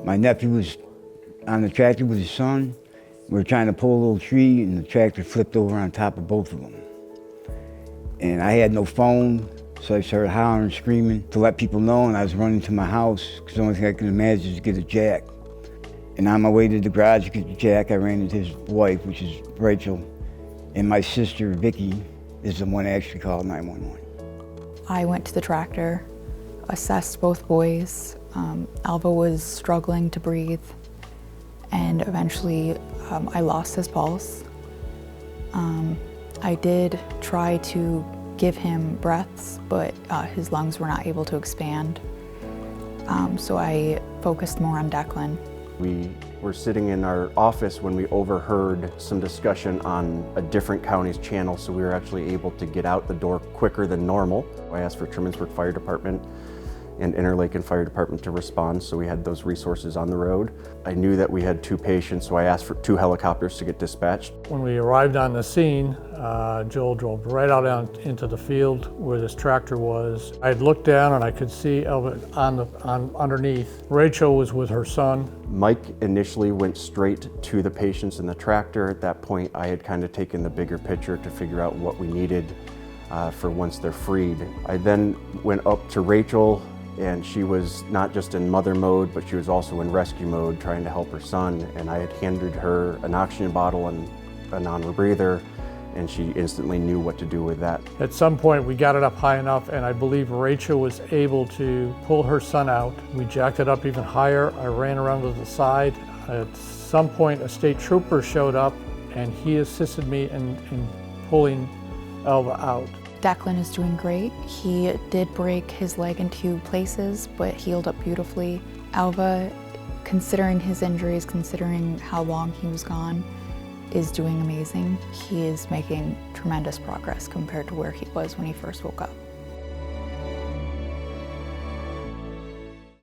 My nephew was on the tractor with his son. We were trying to pull a little tree and the tractor flipped over on top of both of them. And I had no phone, so I started hollering and screaming to let people know, and I was running to my house because the only thing I could imagine is to get a jack. And on my way to the garage to get the jack, I ran into his wife, which is Rachel, and my sister, Vicky, is the one that actually called 911. I went to the tractor, assessed both boys. Alva was struggling to breathe, and eventually I lost his pulse. I did try to give him breaths, but his lungs were not able to expand. So I focused more on Declan. We were sitting in our office when we overheard some discussion on a different county's channel, so we were actually able to get out the door quicker than normal. I asked for Trumansburg Fire Department and Interlaken Fire Department to respond, so we had those resources on the road. I knew that we had 2 patients, so I asked for 2 helicopters to get dispatched. When we arrived on the scene, Joel drove right out into the field where this tractor was. I had looked down and I could see Elva underneath. Rachel was with her son. Mike initially went straight to the patients in the tractor. At that point, I had kind of taken the bigger picture to figure out what we needed for once they're freed. I then went up to Rachel, and she was not just in mother mode, but she was also in rescue mode, trying to help her son. And I had handed her an oxygen bottle and a non-rebreather, and she instantly knew what to do with that. At some point, we got it up high enough, and I believe Rachel was able to pull her son out. We jacked it up even higher. I ran around to the side. At some point, a state trooper showed up, and he assisted me in pulling Alva out. Declan is doing great. He did break his leg in 2 places, but healed up beautifully. Alva, considering his injuries, considering how long he was gone, is doing amazing. He is making tremendous progress compared to where he was when he first woke up.